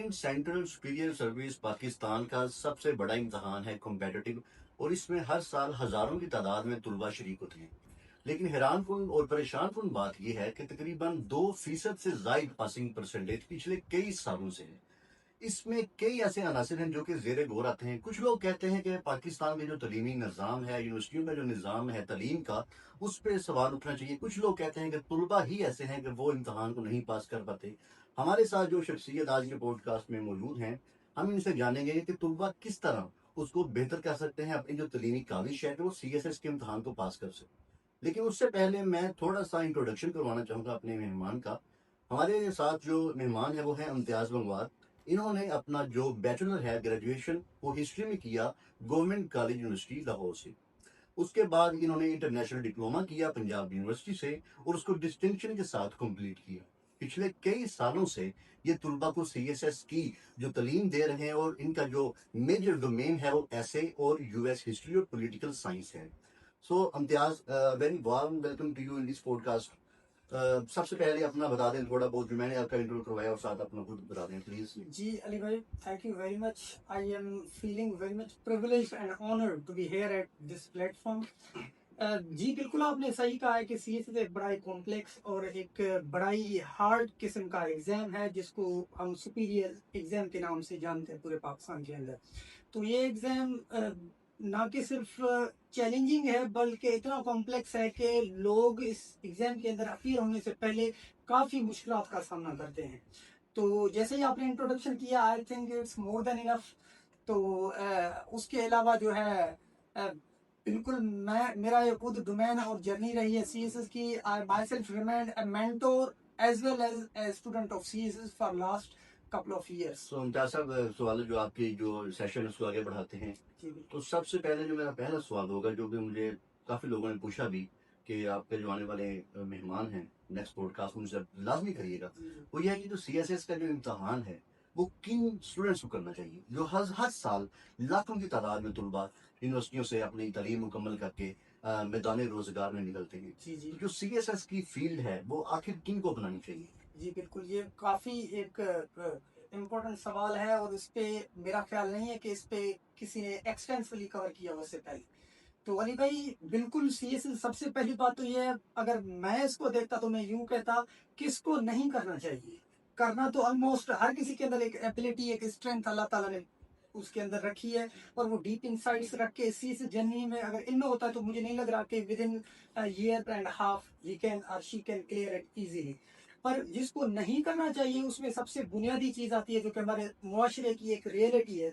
Indian central superior service Pakistan का सबसे बड़ा इम्तहान है कॉम्पिटिटिव, और इसमें हर साल हजारों की तादाद में तुलबा शरीक होते हैं। लेकिन हैरानकुन और परेशानकुन बात यह है कि तकरीबन 2% से जायद पासिंग परसेंटेज पिछले कई सालों से है। इसमें कई ऐसे अनासिर हैं जो कि जेर गौर आते हैं। कुछ लोग कहते हैं कि पाकिस्तान में जो तलीमी निज़ाम है, यूनिवर्सिटियों का जो निज़ाम है तलीम का, उस पर सवाल उठना चाहिए। कुछ लोग कहते हैं कि तुलबा ही ऐसे हैं कि वो इम्तहान को नहीं पास कर पाते। हमारे साथ जो शख्सियत आज के पॉडकास्ट में मौजूद हैं, हम इनसे जानेंगे कि तुलबा किस तरह उसको बेहतर कर सकते हैं, अपनी जो तलीमी काविश है वो CSS के इम्तहान को पास कर सकें। लेकिन उससे पहले मैं थोड़ा सा इंट्रोडक्शन करवाना चाहूँगा अपने मेहमान का। हमारे साथ जो मेहमान है वो है इम्तियाज़ गंगवार। इन्होंने अपना जो बैचलर है ग्रेजुएशन वो हिस्ट्री में किया गवर्नमेंट कॉलेज यूनिवर्सिटी लाहौर से। उसके बाद इन्होंने इंटरनेशनल डिप्लोमा किया पंजाब यूनिवर्सिटी से और उसको डिस्टिंक्शन के साथ कंप्लीट किया। पिछले कई सालों से ये तुलबा को CSS की जो तालीम दे रहे हैं, और इनका जो मेजर डोमेन है वो ऐसे और US हिस्ट्री और पॉलिटिकल साइंस है। So Imtiaz, very warm welcome to you in this podcast. सबसे पहले अपना बता दें थोड़ा बहुत, जो मैंने आपका इंट्रो करवाया, और साथ अपना खुद बता दें प्लीज। जी अली भाई, thank you very much. I am feeling very much privileged and honoured to be here at this platform. जी बिल्कुल, आपने सही कहा है कि CSS एक बड़ा ही कॉम्प्लेक्स और एक बड़ा ही हार्ड किस्म का एग्जाम है जिसको हम सुपीरियर एग्जाम के नाम से जानते हैं पूरे पाकिस्तान के अंदर. तो ये एग्जाम ना कि सिर्फ चैलेंजिंग है बल्कि इतना कॉम्प्लेक्स है कि लोग इस एग्जाम के अंदर अपीयर होने से पहले काफ़ी मुश्किलात का सामना करते हैं. तो जैसे ही आपने इंट्रोडक्शन किया, I think it's more than enough. तो उसके अलावा जो है बिल्कुल मैं मेरा ये खुद डोमेन और जर्नी रही है CSS की. I myself remained a mentor as well as a student of CSS for last couple of years. सो इम्तियाज साहब, सवाल जो आपकी जो सेशन है उसको आगे बढ़ाते हैं। जी बिल्कुल. तो सबसे पहले जो मेरा पहला सवाल होगा, जो कि मुझे काफ़ी लोगों ने पूछा भी कि आपके जो आने वाले मेहमान हैं नेक्स्ट पॉडकास्ट उनसे लाजमी करिएगा, वो ये है कि जो CSS का जो इम्तहान है वो किन स्टूडेंट्स को करना चाहिए, जो हर हर साल लाखों की तादाद में तुलबा यूनिवर्सिटियों से अपनी तालीम मुकम्मल करके मैदान रोजगार में निकलते हैं। जी जी तो जो CSS की फील्ड है वो आखिर किन को अपनानी चाहिए? जी बिल्कुल, ये काफ़ी एक इम्पोर्टेंट सवाल है और इस पे मेरा ख्याल नहीं है कि इस पे किसी ने एक्सटेंसिवली कवर किया हो इससे पहले. तो अली भाई बिल्कुल, CSS सबसे पहली बात तो ये है, अगर मैं इसको देखता तो मैं यूं कहता किसको नहीं करना चाहिए. करना तो ऑलमोस्ट हर किसी के अंदर एक एबिलिटी, एक स्ट्रेंथ अल्लाह ताला ने उसके अंदर रखी है, और वो डीप इनसाइट्स रख के CSS जर्नी में अगर इनमें होता है तो मुझे नहीं लग रहा कि within year and half he can or she can clear it easily. पर जिसको नहीं करना चाहिए उसमें सबसे बुनियादी चीज आती है जो कि हमारे मुआशरे की एक रियलिटी है,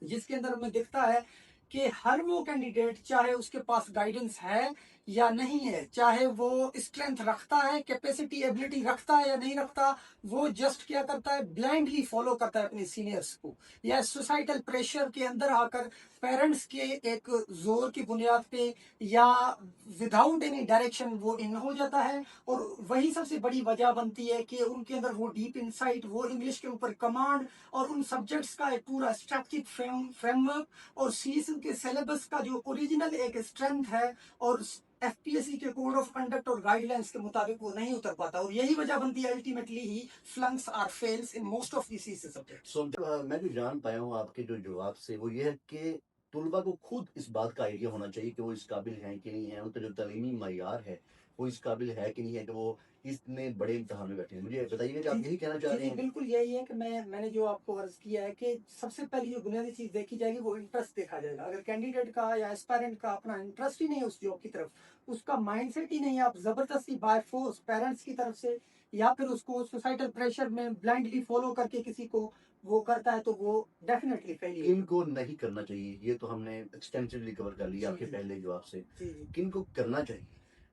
जिसके अंदर हमें दिखता है कि हर वो कैंडिडेट, चाहे उसके पास गाइडेंस है या नहीं है, चाहे वो स्ट्रेंथ रखता है, कैपेसिटी एबिलिटी रखता है या नहीं रखता, वो जस्ट क्या करता है, ब्लाइंडली फॉलो करता है अपने सीनियर्स को, या सोसाइटल प्रेशर के अंदर आकर पेरेंट्स के एक जोर की बुनियाद पे या विदाउट एनी डायरेक्शन वो इन हो जाता है. और वही सबसे बड़ी वजह बनती है कि उनके अंदर वो डीप इनसाइट, वो इंग्लिश के ऊपर कमांड और उन सब्जेक्ट्स का एक पूरा स्ट्रक्चर्ड फ्रेमवर्क और सीएसएस के सिलेबस का जो ओरिजिनल एक स्ट्रेंथ है और FPSC के कोड ऑफ कंडक्ट और गाइडलाइंस के मुताबिक वो नहीं उतर पाता, और यही वजह बनती है ultimately he flunks or fails in most of the CSS subjects. सो मैं जो जान पाया हूँ आपके जो जवाब से वो ये है कि तुलबा को खुद इस बात का आइडिया होना चाहिए कि वो इस काबिल हैं कि नहीं है, उनका जो तालीमी मयार है वो इस काबिल है कि नहीं है कि वो इतने बड़े इम्तहान में बैठे हैं। मुझे बताइए कि आप यही कहना चाह जी रहे जी हैं? बिल्कुल यही है कि मैंने जो आपको अर्ज किया है कि सबसे पहली जो बुनियादी चीज देखी जाएगी वो इंटरेस्ट देखा जाएगा. अगर कैंडिडेट का या एस्पायरेंट का अपना इंटरेस्ट ही नहीं है उस जॉब की तरफ, उसका माइंडसेट ही नहीं है, आप जबरदस्ती बाय फोर्स पेरेंट्स की तरफ से या फिर उसको सोसाइटल प्रेशर में ब्लाइंडली फॉलो करके किसी को वो करता है, तो वो डेफिनेटली फेलियर. किन को नहीं करना चाहिए ये तो हमने एक्सटेंसिवली कवर कर लिया आपके पहले जवाब से। जी जी किन को करना चाहिए?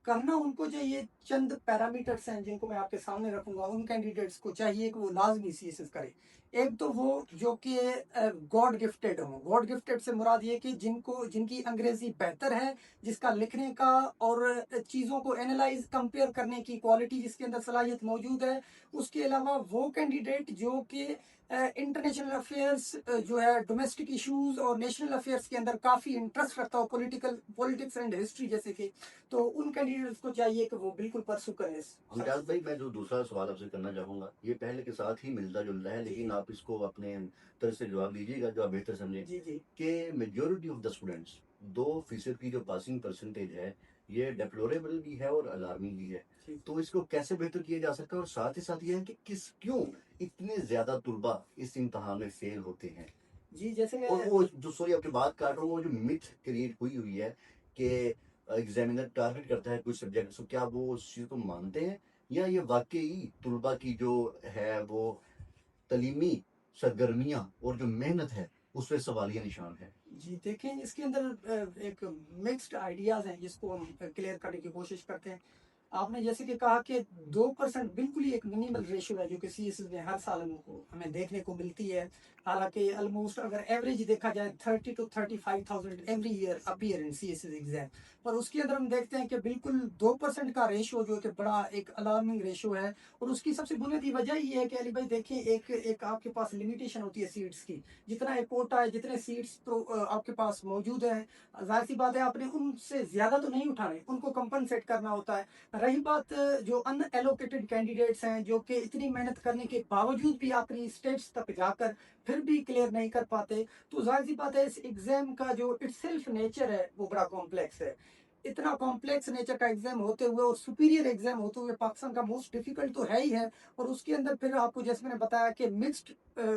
करना उनको चाहिए, चंद पैरामीटर्स हैं जिनको मैं आपके सामने रखूंगा. उन कैंडिडेट्स को चाहिए कि वो लाजमी CSS करे. एक तो वो जो कि गॉड गिफ्टेड हो. गॉड गिफ्टेड से मुराद ये कि जिनकी अंग्रेजी बेहतर है, जिसका लिखने का और चीज़ों को एनालाइज कंपेयर करने की क्वालिटी जिसके अंदर सलाहियत मौजूद है. उसके अलावा वो कैंडिडेट जो कि इंटरनेशनल अफेयर्स जो है, डोमेस्टिक इश्यूज और नेशनल अफेयर्स के अंदर काफ़ी इंटरेस्ट रखता हो, पॉलिटिक्स एंड हिस्ट्री जैसे कि, तो उन कैंडिडेट्स को चाहिए कि वो बिल्कुल परसू करें. मुमताज भाई, मैं जो दूसरा सवाल आपसे करना चाहूंगा ये पहले के साथ ही मिलता जुलता है, लेकिन आप इसको अपने तरह से जवाब दीजिएगा जो आप बेहतर समझें जी जी कि मेजॉरिटी ऑफ द स्टूडेंट्स 2% की जो पासिंग परसेंटेज है ये डेप्लोरेबल भी है और अलार्मिंग भी है। जी तो इसको कैसे बेहतर किया जा सकता है और साथ ही साथ ये है कि किस क्यों इतने ज्यादा तुलबा इस इम्तहान में फेल होते हैं। जी जैसे और वो जो सॉरी आपकी बात काट रहा हूँ वो जो मिथ क्रिएट हुई हुई है कि एग्जामिनर टारगेट करता है कुछ सब्जेक्ट तो क्या वो उस चीज को मानते हैं या ये वाकई तुलबा की जो है वो तलीमी सरगर्मियां और जो मेहनत है उस पर सवालिया निशान है। जी देखें इसके अंदर एक मिक्स्ड आइडियाज हैं जिसको हम क्लियर करने की कोशिश करते हैं। आपने जैसे कि कहा कि 2% बिल्कुल ही एक मिनिमल रेशियो है जो कि सीएसएस में हर साल हमको हमें देखने को मिलती है। हालांकि ऑलमोस्ट अगर एवरेज देखा जाए 30 to 35,000 every year appear in CSS exam, पर उसके अंदर हम देखते हैं कि बिल्कुल 2% का रेशियो जो कि बड़ा एक अलार्मिंग रेशियो है। और उसकी सबसे बुनियादी वजह ये है कि अली भाई देखिए एक एक आपके पास लिमिटेशन होती है सीट्स की। जितना एक कोटा है जितने सीट्स तो आपके पास मौजूद है, जाहिर सी बात है आपने उनसे ज्यादा तो नहीं उठाने, उनको कंपनसेट करना होता है। रही बात जो अनएलोकेटेड कैंडिडेट्स हैं जो कि इतनी मेहनत करने के बावजूद भी आखिरी स्टेप्स तक जाकर फिर भी क्लियर नहीं कर पाते, तो जाहिर सी बात है इस एग्जाम का जो इटसेल्फ नेचर है वो बड़ा कॉम्प्लेक्स है। इतना कॉम्प्लेक्स नेचर का एग्जाम होते हुए और सुपीरियर एग्जाम होते हुए पाकिस्तान का मोस्ट डिफिकल्ट तो है ही है। और उसके अंदर फिर आपको जैसे मैंने बताया कि मिक्स्ड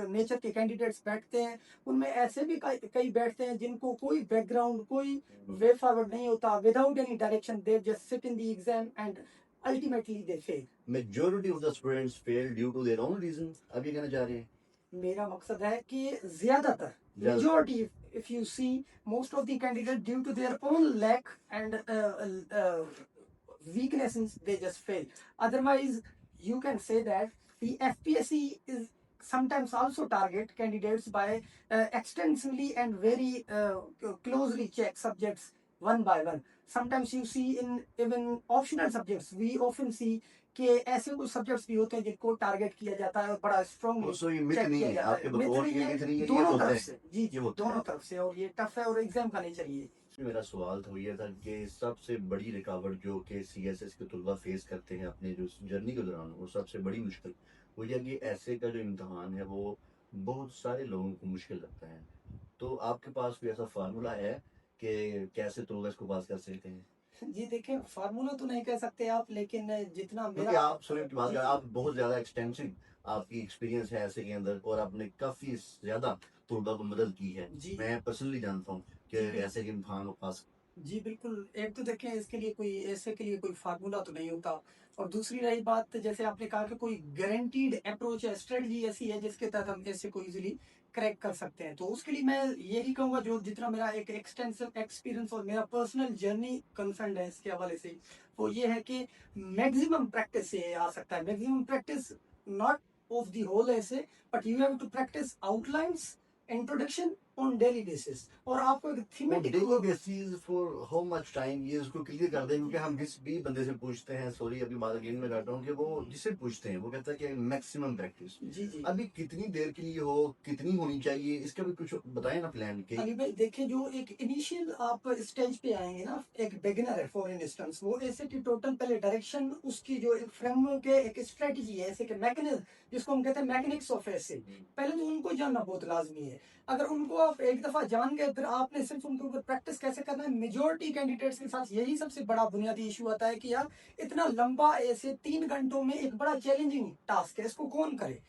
नेचर के कैंडिडेट्स बैठते हैं। उनमें ऐसे भी कई कई बैठते हैं जिनको कोई बैकग्राउंड कोई वे फॉरवर्ड नहीं होता, without any direction they just sit in the exam and ultimately they fail. Majority of the students fail due to their own reason अब ये कहना चाह रहे हैं मेरा मकसद है कि ज्यादातर ज्यादा majority if you see most of the candidates due to their own lack and weaknesses they just fail. Otherwise you can say that the FPSC is sometimes also target candidates by extensively and very closely check subjects one by one. Sometimes you see in even optional subjects we often see कि ऐसे कुछ subjects भी होते हैं जिनको target किया जाता है और बड़ा स्ट्रांगली दोस्तों ये मिथ चेक नहीं किया है जाता आपके है। मिथ बकौल नहीं ये है, मिथ नहीं है ये दोनों होता तरफ है से जी ये जी होता है। दोनों तरफ से, और ये टफ है और एग्जाम का नेचर ये है। मेरा सवाल तो ये था कि सबसे बड़ी रुकावट जो कि सीएसएस के तलबा फेस करते हैं अपने जो जर्नी के दौरान वो सबसे बड़ी मुश्किल वो ये है कि ऐसे का जो इम्तहान है वो बहुत सारे लोगों को मुश्किल लगता है। तो आपके पास कोई ऐसा फार्मूला है कि कैसे तलबा इसको पास कर सकते हैं जी देखिए फार्मूला तो नहीं कह सकते आप, लेकिन जितना क्योंकि मेरा आप सुने की बात जी करें जी आप बहुत ज्यादा एक्सटेंसिव आपकी एक्सपीरियंस है ऐसे के अंदर और आपने काफी ज्यादा तलबा को मदद की है। जी मैं पर्सनली जानता हूँ कि जी बिल्कुल ऐसे के इम्तहान को पास जी बिल्कुल। एक तो देखें इसके लिए कोई ऐसे के लिए कोई फार्मूला तो नहीं होता। और दूसरी रही बात जैसे आपने कहा कि कोई गारंटीड अप्रोच है, स्ट्रेटजी ऐसी है जिसके तहत हम ऐसे को इजीली क्रैक कर सकते हैं, तो उसके लिए मैं यही कहूंगा जो जितना मेरा एक एक्सटेंसिव एक्सपीरियंस और मेरा पर्सनल जर्नी कंसर्न है इसके हवाले से, वो ये है कि मैक्सिमम प्रैक्टिस से ये आ सकता है। Maximum practice not of the whole ऐसे, but you have to practice outlines introduction on daily basis, और आपको एक वो thematic daily basis for how much time ये उसको क्लियर कर दें क्योंकि हम जिस भी बंदे से पूछते हैं सॉरी अभी बात अगेन में करता हूँ कि वो जिससे पूछते हैं वो कहता है कि मैक्सिमम प्रैक्टिस जी जी अभी कितनी देर के लिए हो कितनी होनी चाहिए इसका भी कुछ बताएं ना प्लान के अली भाई देखिए जो एक इनिशियल आप स्टेज पे आएंगे ना, एक बिगिनर है फॉर इंस्टेंस, वो ऐसे कि टोटल पहले डायरेक्शन उसकी जो एक फ्रेमवर्क है एक स्ट्रेटजी है ऐसे कि मैकेनिज्म जिसको हम कहते हैं मैकेनिक्स ऑफ ऐसे, पहले तो उनको जानना बहुत लाजमी है। अगर उनको आप एक दफा जान गए फिर आपने सिर्फ उनके ऊपर प्रैक्टिस कैसे करना है। मेजोरिटी कैंडिडेट्स के साथ यही सबसे बड़ा बुनियादी इशू आता है कि यार इतना लंबा ऐसे 3 घंटों में एक बड़ा चैलेंजिंग टास्क है, इसको कौन करे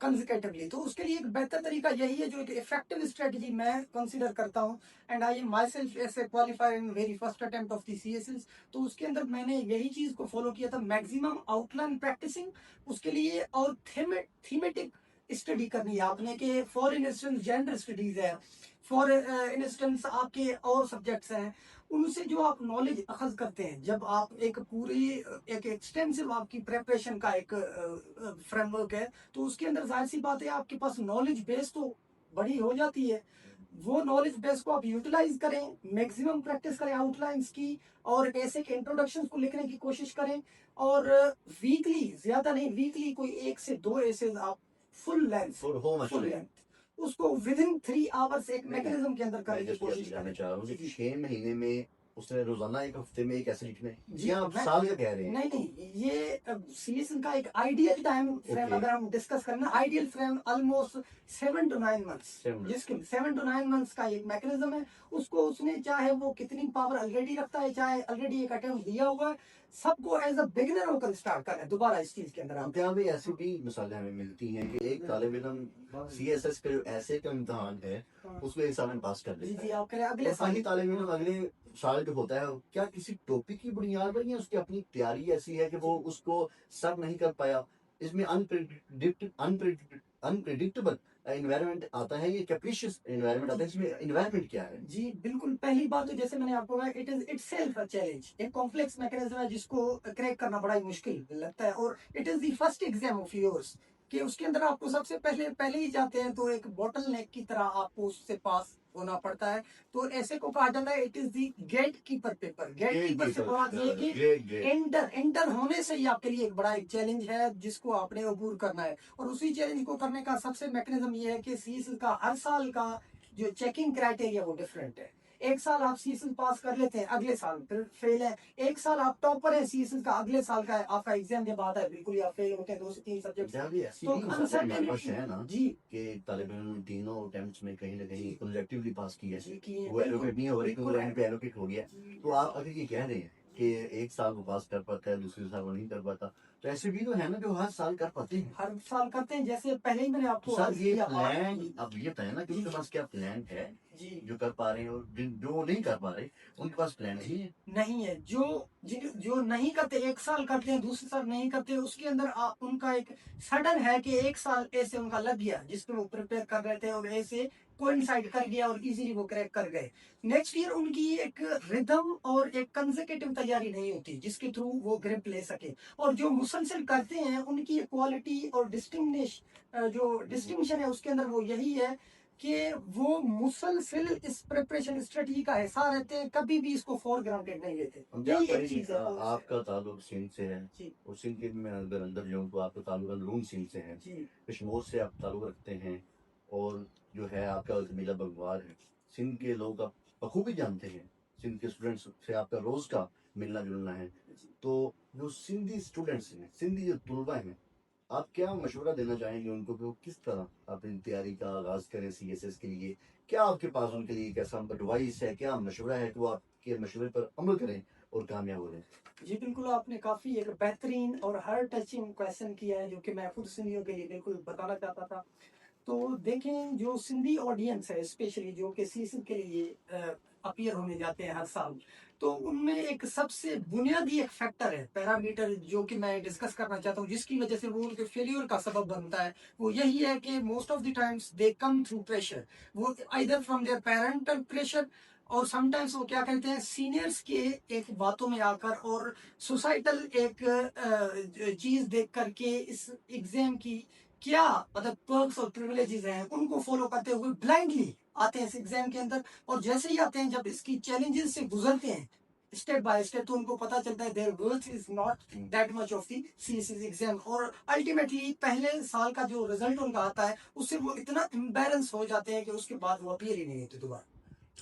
कंसेक्यूटिवली। तो उसके लिए एक बेहतर तरीका यही है जो एक इफेक्टिव स्ट्रेटजी मैं कंसीडर करता हूं, and I am myself as a qualifier in very first attempt of the CSS. तो उसके अंदर मैंने यही चीज को फॉलो किया था, मैक्सिमम आउटलाइन प्रैक्टिसिंग उसके लिए, और थीमेटिक स्टडी करनी है आपने कि फॉर इंस्टेंस जेंडर स्टडीज है, फॉर इंस्टेंस आपके और सब्जेक्ट्स हैं, उनसे जो आप नॉलेज अखज करते हैं जब आप एक पूरी एक एक्सटेंसिव आपकी प्रेपरेशन का एक फ्रेमवर्क है, तो उसके अंदर जाहिर सी बात है आपके पास नॉलेज बेस तो बड़ी हो जाती है। वो नॉलेज बेस को आप यूटिलाइज करें, मैक्सिमम प्रैक्टिस करें आउटलाइंस की, और ऐसे के इंट्रोडक्शन को लिखने की कोशिश करें। और वीकली ज्यादा नहीं, वीकली कोई 1 से 2 ऐसे आप full length for how much full time length उसको विद इन 3 आवर्स एक नहीं मैकेनिज्म के अंदर मैं करने की जस्ट कोशिश जानना करें। चाह रहा हूँ जी कि जी 6 महीने में उसने रोजाना एक हफ्ते में एक ऐसे लिखना है, जी या आप मैं साल का कह रहे हैं? नहीं नहीं, ये सीजन का एक आइडियल टाइम फ्रेम ओके, अगर हम डिस्कस करें ना, ideal frame almost 7 to 9 months, 7 जिसके 7 to 9 months का एक मैकेनिज्म है। उसको उसने चाहे वो कितनी पावर ऑलरेडी रखता है, चाहे ऑलरेडी एक अटेम्प्ट दिया हुआ है, सबको एज अ बिगिनर होकर स्टार्ट करना है दोबारा इस चीज के अंदर हम आप। क्या भी ऐसी भी मिसालें हमें मिलती हैं कि एक तालिब इल्म सीएसएस का जो ऐसे का इम्तहान है उसको एक साल में पास कर जी लेता जी, है, आप करें अगले और साल। बाकी तालिब इल्म अगले साल जो होता है क्या किसी टॉपिक की बुनियाद पर, या उसकी अपनी तैयारी ऐसी है कि वो उसको सर नहीं कर पाया? इसमें अनप्रिडिक्टेबल एनवायरनमेंट आता है, ये कैप्रिशियस एनवायरनमेंट आता है, इसमें एनवायरनमेंट क्या है? जी बिल्कुल, पहली बात तो जैसे मैंने आपको कहा, it is itself a challenge, एक कॉम्प्लेक्स मैकेनिज्म है जिसको क्रैक करना बड़ा ही मुश्किल लगता है। और it is the first exam of yours, कि उसके अंदर आपको सबसे पहले पहले ही जाते हैं तो एक बॉटल नेक की तरह आपको उससे पास होना पड़ता है। तो ऐसे को कहा जाता है it is the gatekeeper paper. Gatekeeper से बात ये है कि ग्रेट ग्रेट। एंटर एंटर होने से ही आपके लिए एक बड़ा एक चैलेंज है जिसको आपने अबूर करना है। और उसी चैलेंज को करने का सबसे मैकेनिज्म ये है कि सीएस का हर साल का जो चेकिंग क्राइटेरिया वो डिफरेंट है। एक साल आप सीएसएल पास कर लेते हैं, अगले साल फिर फेल है। एक साल आप टॉपर है सीएसएल का, अगले साल का आपका एग्जाम जब आता है बिल्कुल ही आप फेल होते हैं 2 से 3 सब्जेक्ट। जहाँ भी ऐसी तो भी मिसालें हमारे पास अनसर्टेनिटी है ना जी कि तालिब इल्म ने तीनों अटेम्प्ट्स में कहीं ना कहीं कॉन्जेक्टिवली पास किया है, जी की वो एलोकेट नहीं हो रही क्योंकि बिल्कुल लाइन पे एलोकेट हो गया है। तो आप अगर ये कह रहे हैं कि एक साल वो पास कर पाता है, दूसरे साल वो नहीं कर पाता, तो ऐसे भी तो है ना जो हर साल कर पाते हैं। हर साल करते हैं। जैसे पहले ही मैंने तो आपको सर अर्ज ये किया प्लान, अब ये बताए ना कि जी उनके पास क्या प्लान है, जी जो कर पा रहे हैं, और जो नहीं कर पा रहे उनके पास प्लान नहीं है। नहीं है। जो नहीं करते, एक साल करते हैं दूसरे साल नहीं करते, उसके अंदर उनका एक सडन है कि एक साल ऐसे उनका लग गया जिसपे वो प्रिपेयर कर रहे थे और ऐसे कोइंसाइड कर गया और इजीली वो क्रैक कर गए। नेक्स्ट ईयर उनकी एक रिदम और एक कंसेक्यूटिव तैयारी नहीं होती जिसके थ्रू वो ग्रिप ले सके। और जो मुसलसल करते हैं उनकी क्वालिटी और डिस्टिंग्निश जो डिस्टिंक्शन है उसके अंदर वो यही है कि वो मुसलसल इस प्रिपरेशन स्ट्रेटजी का हिस्सा रहते हैं, कभी भी इसको फॉर ग्रांटेड नहीं लेते। हम यही जानते एक हैं चीज है और आपका ताल्लुक सिंध से है, जी और सिंध के मैं अगर अंदर जाऊँ तो आपका ताल्लुक अंदरून सिंध से है, जी कश्मीर से आप ताल्लुक रखते हैं, और जो है आपका ज़मीला बगवार है। सिंध के लोग आप बखूबी जानते हैं, सिंध के स्टूडेंट्स से आपका रोज़ का मिलना जुलना है। जी तो जो सिंधी स्टूडेंट्स हैं, सिंधी जो तुलबा हैं, आप क्या मशवरा देना चाहेंगे उनको कि वो किस तरह अपनी तैयारी का आगाज़ करें सीएसएस के लिए? क्या आपके पास उनके लिए कैसा एडवाइस है, क्या मशवरा है कि वो आपके मशवरे पर अमल करें और कामयाब हो जाएं? जी बिल्कुल, आपने काफी एक बेहतरीन और हार्ट टचिंग क्वेश्चन किया है जो कि मैं खुद सिंधियों के लिए बिल्कुल बताना चाहता था। तो देखें, जो सिंधी ऑडियंस है स्पेशली जो कि सीजन के लिए अपीयर होने जाते हैं हर साल, तो उनमें एक सबसे बुनियादी एक फैक्टर है, पैरामीटर, जो कि मैं डिस्कस करना चाहता हूँ जिसकी वजह से वो उनके फेलियर का सबब बनता है। वो यही है कि most of the times they come through pressure, वो either from their parental pressure, और समटाइम्स वो क्या कहते हैं सीनियर्स के एक बातों में आकर और सोसाइटल एक चीज देख करके इस एग्जाम की क्या मतलब पर्क्स और प्रिविलेजेस हैं उनको फॉलो करते हुए ब्लाइंडली आते हैं इस एग्जाम के अंदर। और जैसे ही आते हैं, जब इसकी चैलेंजेस से गुजरते हैं स्टेप बाय स्टेप, तो उनको पता चलता है there worth is not that much of the CSS exam. और अल्टीमेटली पहले साल का जो रिजल्ट उनका आता है उससे वो इतना इम्बैलेंस हो जाते हैं कि उसके बाद वो अपीयर ही नहीं होते दोबारा।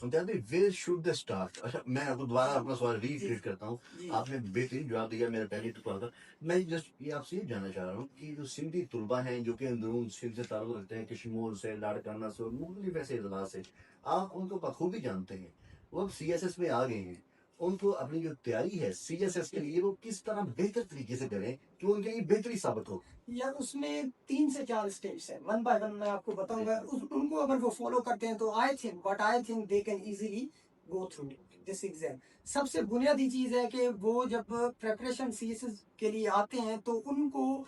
तैयारी वेयर शुड द स्टार्ट? अच्छा, मैं आपको दोबारा अपना सवाल जी रीट्रेट करता हूँ। जी आपने बेहतरीन जवाब दिया, मेरा पहले टुकड़ा था। मैं जस्ट ये आपसे ये जानना चाह रहा हूँ कि जो सिंधी तुलबा हैं जो कि अंदरून सिंध से ताल्लुक रखते हैं, कश्मीर से, लाड़काना से और मुख्तलिफ ऐसे इजला से, आप उनको बखूबी जानते हैं, वो अब सीएसएस में आ गए हैं, उनको अपनी जो तैयारी है सीएसएस के लिए वो किस तरह बेहतर तरीके से करें कि वो उनके लिए बेहतरी साबित हो? यार, उसमें 3 से 4 स्टेप्स हैं, वन बाय वन मैं आपको बताऊंगा। उनको अगर वो फॉलो करते हैं तो I think they can easily go through this exam. सबसे बुनियादी चीज है कि वो जब प्रेपरेशन सीएसएस के लिए आते हैं तो उनको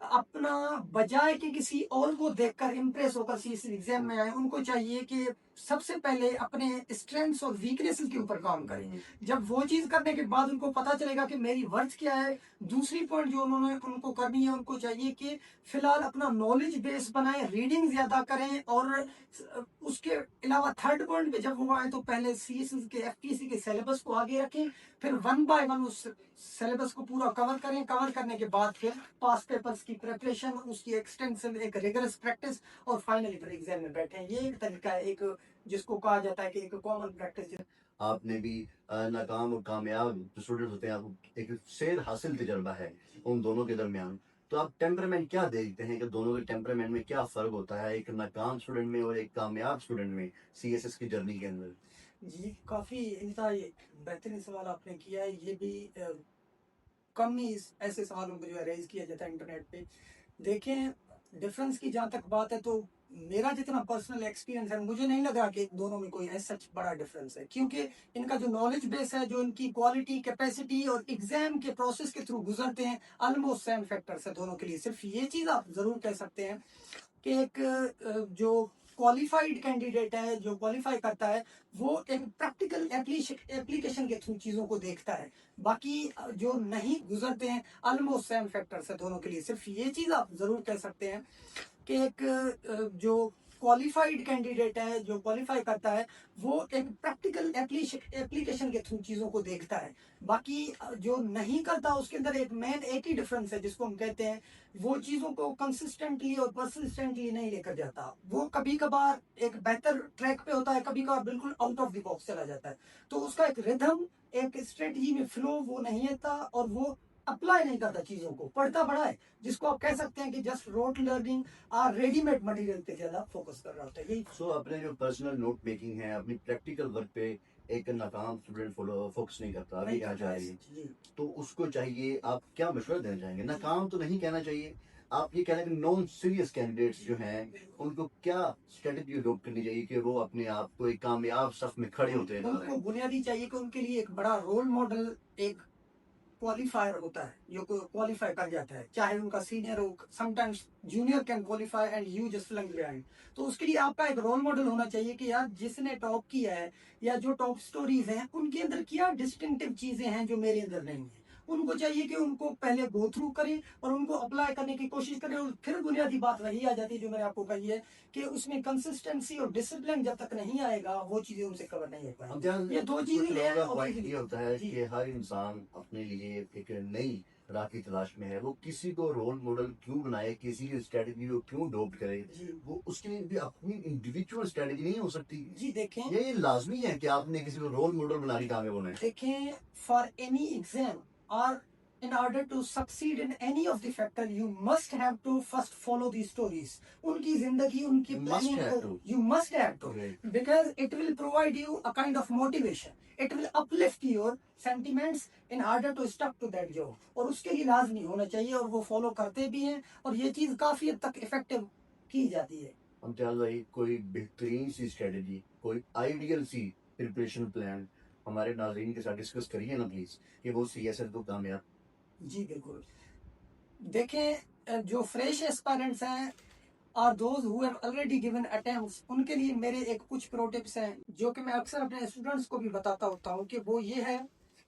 अपना, बजाय कि किसी और को देखकर इम्प्रेस होकर सीएसएस एग्जाम में आए, उनको चाहिए कि सबसे पहले अपने स्ट्रेंथ्स और वीकनेसेस के ऊपर काम करें। जब वो चीज करने के बाद उनको पता चलेगा कि मेरी वर्थ क्या है, दूसरी पॉइंट जो उन्होंने उनको करनी है, उनको चाहिए कि फिलहाल अपना नॉलेज बेस बनाएं, रीडिंग ज्यादा करें। और उसके अलावा थर्ड पॉइंट पे जब वो आए तो पहले सीएसएस के एफपीसी के सिलेबस को आगे रखें, फिर वन बाय वन उस सिलेबस को पूरा कवर करें। कवर करने के बाद फिर पास पेपर्स की प्रिपरेशन, उसकी एक्सटेंसिव एक रिगरस प्रैक्टिस, और फाइनली फिर एग्जाम में बैठे। ये एक तरीका है, एक जिसको कहा जाता है कि एक कॉमन प्रैक्टिस। आपने भी नाकाम और कामयाब जो स्टूडेंट होते हैं, आपको एक सैर हासिल तजर्बा है उन दोनों के दरमियान। तो आप टेम्परामेंट क्या देखते हैं कि दोनों के टेम्परामेंट में क्या फ़र्क होता है एक नाकाम स्टूडेंट में और एक कामयाब स्टूडेंट में सीएसएस की जर्नी के अंदर? जी, काफ़ी इंतहाई बेहतरीन सवाल आपने किया है। ये भी कम ही ऐसे सवालों को जो है रेज़ किया जाता है इंटरनेट पे। देखें, डिफरेंस की जहाँ तक बात है तो मेरा जितना पर्सनल एक्सपीरियंस है, मुझे नहीं लग रहा कि दोनों में कोई ऐसा सच बड़ा डिफरेंस है, क्योंकि इनका जो नॉलेज बेस है, जो इनकी क्वालिटी, कैपेसिटी और एग्जाम के प्रोसेस के थ्रू गुजरते हैं, ऑलमोस्ट सेम फैक्टर्स है दोनों के लिए। सिर्फ ये चीज़ आप ज़रूर कह सकते हैं कि एक जो क्वालिफाइड कैंडिडेट है, जो क्वालिफाई करता है, वो एक प्रैक्टिकल एप्लीकेशन के थ्रू चीज़ों को देखता है। बाकी जो नहीं गुजरते हैं, ऑलमोस्ट सेम फैक्टर्स है दोनों के लिए। सिर्फ ये चीज़ आप ज़रूर कह सकते हैं कि एक जो क्वालिफाइड कैंडिडेट है, जो क्वालिफाई करता है, वो एक प्रैक्टिकल एप्लीकेशन के थ्रू चीज़ों को देखता है। बाकी जो नहीं करता, उसके अंदर एक ही डिफरेंस है जिसको हम कहते हैं, वो चीज़ों को कंसिस्टेंटली और परसिस्टेंटली नहीं लेकर जाता। वो कभी कभार एक बेहतर ट्रैक पे होता है, कभी कभार बिल्कुल आउट ऑफ द बॉक्स चला जाता है। तो उसका एक रिदम, एक स्ट्रेटजी में फ्लो वो नहीं आता, और वो अप्लाई नहीं करता चीज़ों को, पढ़ता बड़ा है, जिसको आप कह सकते हैं कि जस्ट रोट लर्निंग और रेडीमेड मटेरियल पे ज़्यादा फोकस कर रहा होता है। यही सो अपने जो पर्सनल नोट मेकिंग है, अपनी प्रैक्टिकल वर्क पे एक नाकाम स्टूडेंट फोकस नहीं करता, अभी नहीं कहना करता चाह है। रही है। जी। तो उसको चाहिए, आप क्या मशवरा देना चाहेंगे? नाकाम तो नहीं कहना चाहिए, आप ये कह रहे हैं कि नॉन सीरियस कैंडिडेट्स जो हैं, उनको क्या स्ट्रेटजी अडॉप्ट करनी चाहिए कि वो अपने आप को एक कामयाब सफ में खड़े होते हैं नजर उनको आए? बुनियादी चाहिए कि उनके लिए एक बड़ा रोल मॉडल, एक क्वालिफायर होता है जो क्वालिफाई कर जाता है, चाहे उनका सीनियर हो, sometimes junior can qualify and you just lag behind. तो उसके लिए आपका एक रोल मॉडल होना चाहिए कि यार, जिसने टॉप किया है या जो टॉप स्टोरीज हैं, उनके अंदर क्या डिस्टिंक्टिव चीजें हैं जो मेरे अंदर नहीं है। उनको चाहिए कि उनको पहले गो थ्रू करें और उनको अप्लाई करने की कोशिश करें, और फिर बुनियादी बात वही आ जाती है जो मैंने आपको कही है कि उसमें कंसिस्टेंसी और डिसिप्लिन जब तक नहीं आएगा, वो चीजें उनसे कवर नहीं हो हम पाएंगी। ये दो कुछ चीजें ले लोगों आए का और पॉइंट easily- ये होता है जी। कि हर इंसान अपने लिए एक नई राह की तलाश में है, वो किसी को रोल मॉडल क्यों बनाए, किसी की स्ट्रेटजी को क्यों अडॉप्ट करे, जी। वो उसके लिए भी अपनी इंडिविजुअल स्ट्रेटजी नहीं हो सकती। जी देखें, ये लाजमी है कि आपने किसी को रोल मॉडल बना के कामयाब होना है। देखें, फॉर एनी एग्जाम और in order to succeed in any of the factor, you must have to first follow these stories. उनकी जिंदगी, उनकी You must प्लानिंग have को to. you must have to, Correct. because it will provide you a kind of motivation. It will uplift your sentiments in order to stuck to that job. और उसके लिए लाजमी होना चाहिए, और वो follow करते भी हैं, और ये चीज़ काफ़ी हद तक इफेक्टिव की जाती है। इम्तियाज भाई, कोई बेहतरीन सी स्ट्रेटजी, कोई आइडियल सी प्रिपरेशन प्लान हमारे नाजरीन के साथ डिस्कस करिए ना प्लीज, कि वो सीएसएस को कामयाब। जी बिल्कुल। देखें, जो फ्रेश एस्पायरेंट्स हैं और those who have already given attempts, उनके लिए मेरे एक कुछ प्रो टिप्स हैं जो कि मैं अक्सर अपने स्टूडेंट्स को भी बताता होता हूँ, कि वो ये है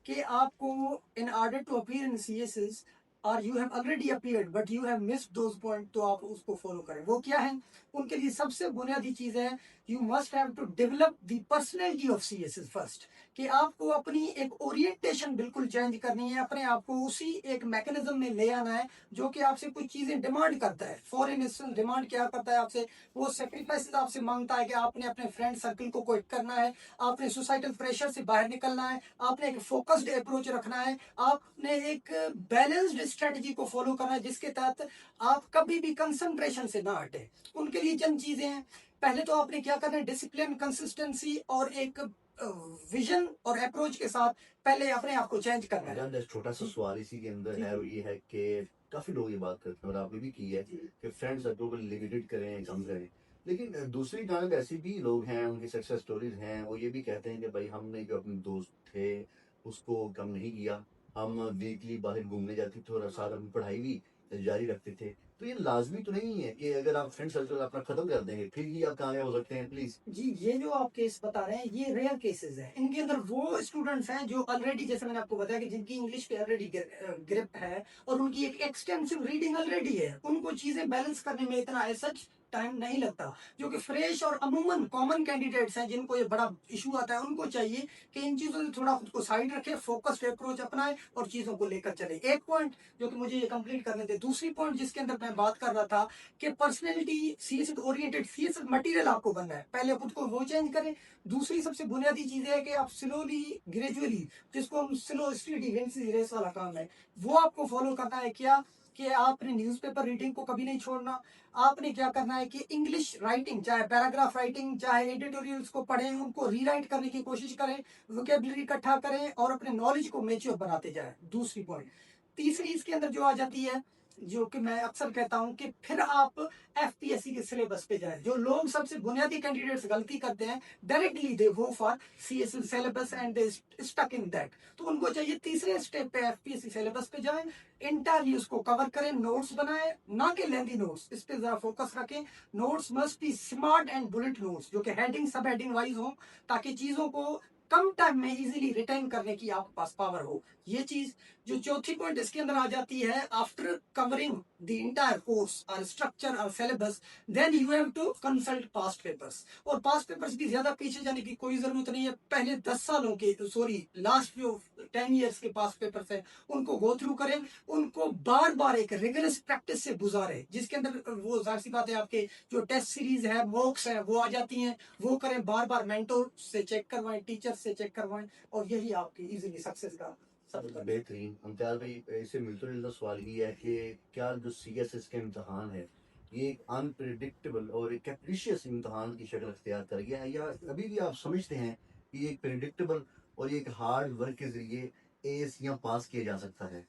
कि आपको, in order to appear in CSS, और you have already appeared but you have missed those point, तो आप उसको फॉलो करें। वो क्या है? उनके लिए सबसे बुनियादी चीज़ है, you must have to develop the personality of CSS first. कि आपको अपनी एक ओरिएंटेशन बिल्कुल चेंज करनी है, अपने आप को उसी एक मैकेनिज्म में ले आना है जो कि आपसे कुछ चीज़ें डिमांड करता है। फॉर इंस्टेंस, डिमांड क्या करता है आपसे? वो सेक्रीफाइस आपसे मांगता है कि आपने अपने फ्रेंड सर्कल को क्विट करना है, आपने सोसाइटल प्रेशर से बाहर निकलना है, आपने एक फोकस्ड अप्रोच रखना है, आपने एक बैलेंस्ड स्ट्रेटजी को फॉलो करना है जिसके तहत आप कभी भी कंसंट्रेशन से ना हटे। उनके लिए चंद चीज़ें हैं। पहले तो आपने क्या करना है? डिसिप्लिन, कंसिस्टेंसी और एक विजन और अप्रोच के साथ पहले अपने आप को चेंज करना है। जान, छोटा सा सवाल इसी के अंदर जी। है, वो ये है कि काफी लोग ये बात करते हैं और आपने भी की है जी। कि फ्रेंड सर्कल को लिमिटेड करें, कम करें। लेकिन दूसरी जानब ऐसे भी लोग हैं, उनकी सक्सेस स्टोरीज हैं, वो ये भी कहते हैं कि भाई हमने जो अपने दोस्त थे उसको कम नहीं किया, हम वीकली बाहर घूमने जाते थे और साथ अपनी पढ़ाई भी जारी रखते थे। तो ये लाजमी तो नहीं है कि अगर आप फ्रेंड सर्कल अपना खत्म कर देंगे फिर ही आप कामयाब हो सकते हैं, प्लीज। जी, ये जो आप केस बता रहे हैं, ये रेयर केसेस हैं। इनके अंदर वो स्टूडेंट्स हैं जो ऑलरेडी, जैसे मैंने आपको बताया, कि जिनकी इंग्लिश पे ऑलरेडी ग्रिप है और उनकी एक एक्सटेंसिव रीडिंग ऑलरेडी है। उनको चीजें बैलेंस करने में इतना सच टाइम नहीं लगता। जो कि फ्रेश और अमूमन कॉमन कैंडिडेट्स हैं जिनको ये बड़ा इशू आता है, उनको चाहिए कि इन चीज़ों से थोड़ा खुद को साइड रखें, फोकस्ड अप्रोच अपनाएं और चीज़ों को लेकर चले। एक पॉइंट जो कि मुझे ये कंप्लीट करने थे, दूसरी पॉइंट जिसके अंदर मैं बात कर रहा था कि personality CSS oriented, CSS material आपको बनना है, पहले खुद को वो चेंज करें। दूसरी सबसे बुनियादी चीज़ है कि आप स्लोली ग्रेजुअली, जिसको हम स्लो स्टडी विंस रेस वाला काम है, वो आपको फॉलो करना है। क्या कि आपने न्यूज़पेपर रीडिंग को कभी नहीं छोड़ना। आपने क्या करना है कि इंग्लिश राइटिंग, चाहे पैराग्राफ राइटिंग, चाहे एडिटोरियल्स को पढ़ें, उनको रीराइट करने की कोशिश करें, वोकेबलरी इकट्ठा करें और अपने नॉलेज को मेच्योर बनाते जाएं। दूसरी पॉइंट। तीसरी इसके अंदर जो आ जाती है, जो कि मैं अक्सर कहता हूं कि फिर आप एफपीएससी के सिलेबस पे जाएं। जो लोग सबसे बुनियादी कैंडिडेट्स गलती करते हैं, directly they go for CSS syllabus and they stuck in that. तो उनको चाहिए तीसरे स्टेप पे एफपीएससी सिलेबस पे जाएं, इंटायरली उसको कवर करें, नोट्स बनाएं, ना कि लेंथी नोट्स, इस पे जरा फोकस रखें। Notes must be smart and bullet notes, जो कि हेडिंग सब हेडिंग वाइज हो, ताकि चीजों को कम टाइम में इजीली रिटेन करने की आपके पास पावर हो। ये चीज। जो चौथी पॉइंट इसके अंदर आ जाती है, after covering the entire course और स्ट्रक्चर और syllabus, then you have to consult past papers. और पास्ट पेपर्स की ज्यादा पीछे जाने की कोई जरूरत नहीं है। पहले 10 सालों के, सॉरी लास्ट जो 10 ईयर्स के पास्ट पेपर्स है, उनको गो थ्रू करें, उनको बार बार एक रिगरस प्रैक्टिस से गुजारें, जिसके अंदर वो जाहिर सी बात है आपके जो टेस्ट सीरीज है, मॉक्स है, वो आ जाती हैं, वो करें, बार बार मेंटोर से चेक करवाएं, टीचर से चेक करवाएं, और यही आपकी इजीली सक्सेस का सबूत है। बेहतरीन। इम्तियाज भाई, इससे मिलता जुलता सवाल ये है कि क्या जो सीएसएस के इम्तहान है ये एक अनप्रिडिक्टेबल और एक कैप्रिशियस इम्तहान की शक्ल अख्तियार कर गया है, या अभी भी आप समझते हैं कि ये एक प्रिडिक्टेबल और एक हार्ड वर्क के जरिए एस या पास किया जा सकता है?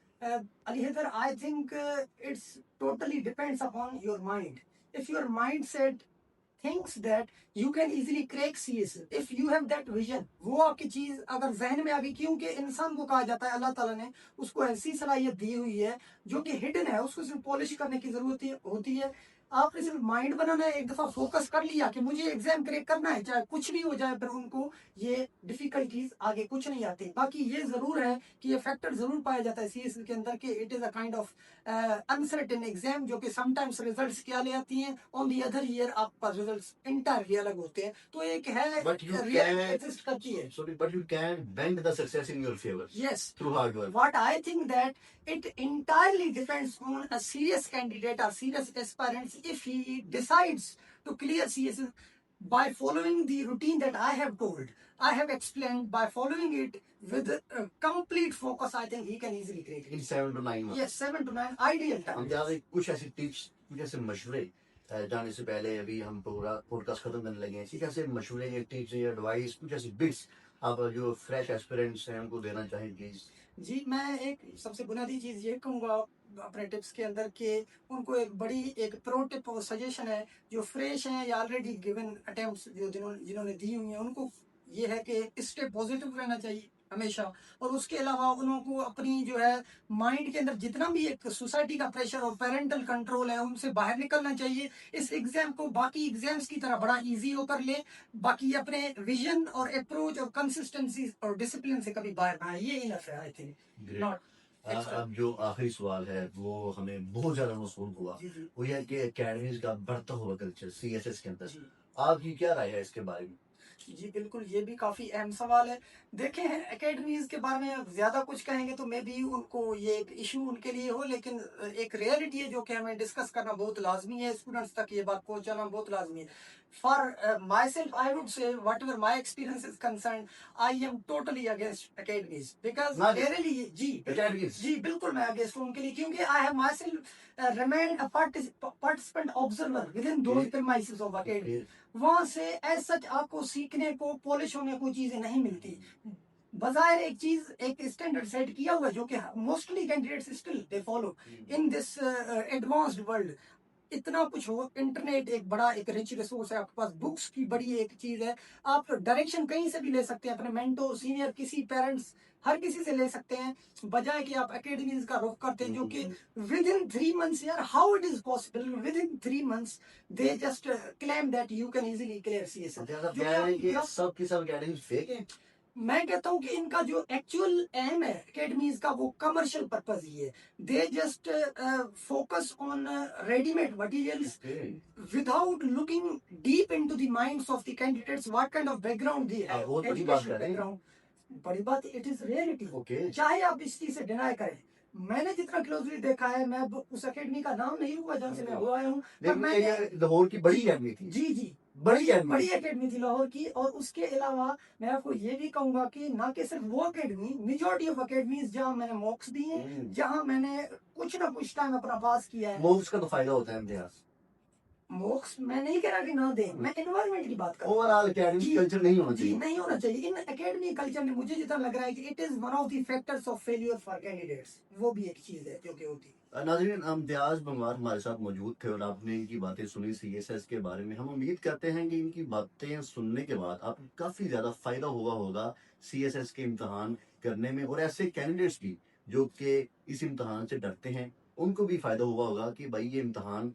Ali Haidar, I think it's totally depends upon your mind. If your mindset thinks that you can easily crack CS, if you have that vision, वो आपकी चीज अगर जहन में आ गई, क्योंकि इंसान को कहा जाता है अल्लाह ताला ने उसको ऐसी सलाहियत दी हुई है जो कि हिडन है, उसको सिर्फ पॉलिश करने की जरूरत होती है। आपने सिर्फ माइंड बनाना है, एक दफा फोकस कर लिया कि मुझे एग्जाम क्रैक करना है, चाहे कुछ भी हो जाए, फिर उनको ये डिफिकल्टीज आगे कुछ नहीं आती। बाकी ये जरूर है कि ये फैक्टर जरूर पाया जाता है सीएस के अंदर कि it is a kind of uncertain exam, जो कि समटाइम्स रिजल्ट्स क्या ले आती हैं, ऑन द अदर ईयर आपका रिजल्ट्स इंटायरली अलग होते हैं। तो एक है But you reality can, exist करती है। sorry, but you can bend the success in your favor Yes. through hard work. What I think that it entirely depends on a serious candidate or serious aspirant if he decides to clear CS by following the routine that I have told, I have explained, by following it with complete focus, I think he can easily create In it. 7 to 9 months. Yes, 7 to 9 ideal time. हम ज्यादा कुछ ऐसी tips, कुछ ऐसे मशवरे जाने से पहले, अभी हम पूरा पॉडकास्ट खत्म करने लगे हैं, कुछ ऐसे मशवरे या टिप्स या एडवाइस, कुछ ऐसी बिट्स आप जो फ्रेश एस्पिरेंट्स हैं उनको देना चाहें प्लीज? जी, मैं एक सबसे बुनियादी चीज़ ये कहूँगा अपने टिप्स के अंदर कि उनको एक बड़ी एक प्रो टिप और सजेशन है, जो फ्रेश हैं या ऑलरेडी गिवन अटेम्प्ट्स जो जिन्होंने दी हुई हैं, उनको ये है कि स्टे पॉजिटिव रहना चाहिए हमेशा। और उसके अलावा उनको अपनी जो है माइंड के अंदर जितना भी एक सोसाइटी का प्रेशर और पेरेंटल कंट्रोल है, उनसे बाहर निकलना चाहिए। इस एग्जाम को बाकी एग्जाम्स की तरह बड़ा इजी होकर ले, बाकी अपने विजन और अप्रोच और कंसिस्टेंसी और डिसिप्लिन से कभी बाहर ना आए, ये इनफ है आई थिंक। Great. नॉट अब जो आखिरी सवाल है वो हमें बहुत ज्यादा मशहूर हुआ, जी जी वो यह है कि एकेडमीज का बढ़ता हुआ कल्चर सीएसएस के अंदर, जी आपकी क्या राय है इसके बारे में? जी बिल्कुल, ये भी काफ़ी अहम सवाल है। देखें, एकेडमीज़ के बारे में ज़्यादा कुछ कहेंगे तो मे बी उनको ये एक इशू उनके लिए हो, लेकिन एक रियलिटी है जो कि हमें डिस्कस करना बहुत लाजमी है, स्टूडेंट्स तक ये बात पहुंचाना बहुत लाजमी है। For my self I would say what ever my experience is concern, I am totally against academies, because Not मेरे लिए academies. जी बिल्कुल मैं अगेंस्ट हूँ उनके लिए, क्योंकि I have my self remain a participant observer with in those premises of academy. वहां से एज सच आपको सीखने को, पॉलिश होने को चीजें नहीं मिलती। बजाय एक चीज, एक स्टैंडर्ड सेट किया हुआ है जो कि mostly candidates still they follow in this advanced world. इतना कुछ हो, इंटरनेट एक बड़ा एक रिच रिसोर्स है, आपके पास बुक्स की बड़ी एक चीज है, आप डायरेक्शन कहीं से भी ले सकते हैं, अपने मेंटोर, सीनियर, किसी पेरेंट्स, हर किसी से ले सकते हैं, बजाय कि आप एकेडमीज का रुख करते हैं, जो कि विद इन 3 months, यार how it is possible, with in 3 months they just claim that you can easily clear CS. कह रहे हैं कि सब की सब एकेडमीज फेक है। मैं कहता हूँ कि इनका जो एक्चुअल एम है एकेडमीज का वो कमर्शियल पर्पज ही है. They just focus on readymade materials without looking deep into the minds of the candidates, what kind of background they have, बहुत बड़ी बात educational कर रहे हैं। background. बड़ी बात, इट इज रियलिटी. ओके। चाहे आप इस चीज से डिनाई करें, मैंने जितना क्लोजली देखा है, मैं अब उस एकेडमी का नाम नहीं लूंगा जहाँ से मैं हुआ हूँ, पर लेकिन मैंने ये लाहौर की बड़ी अकेडमी थी। जी जी बड़ी बड़ी अकेडमी। एकेडमी थी लाहौर की. और उसके अलावा मैं आपको ये भी कहूंगा कि ना कि सिर्फ वो एकेडमी, मेजॉरिटी ऑफ एकेडमीज जहाँ मैंने मॉक्स दी हैं, जहाँ मैंने कुछ ना कुछ टाइम अपना पास किया है. मोक्स का तो फायदा होता है इम्तियाज। मॉक्स मैं नहीं कह रहा कि ना दें, मैं एनवायरनमेंट की बात कर रहा हूँ. ओवरऑल एकेडमिक जी कल्चर नहीं होना जी चाहिए। नहीं होना चाहिए. इन एकेडमी कल्चर ने मुझे जितना लग रहा है कि it is one of the factors of failure for candidates. वो भी एक चीज है जो कि होती है. नाज़रीन, इम्तियाज बंगवार हमारे साथ मौजूद थे और आपने इनकी बातें सुनी सीएसएस के बारे में। हम उम्मीद करते हैं कि इनकी बातें सुनने के बाद आपको काफ़ी ज़्यादा फ़ायदा हुआ होगा सीएसएस के इम्तहान करने में, और ऐसे कैंडिडेट्स भी जो कि इस इम्तहान से डरते हैं उनको भी फ़ायदा हुआ होगा कि भाई ये इम्तहान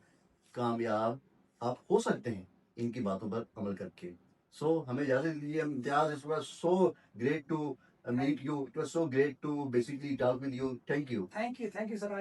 कामयाब आप हो सकते हैं इनकी बातों पर अमल करके। सो हमें इजाज़त दीजिए Imtiaz. It was so great to meet you. It was so great to basically talk with you. Thank you. Thank you sir.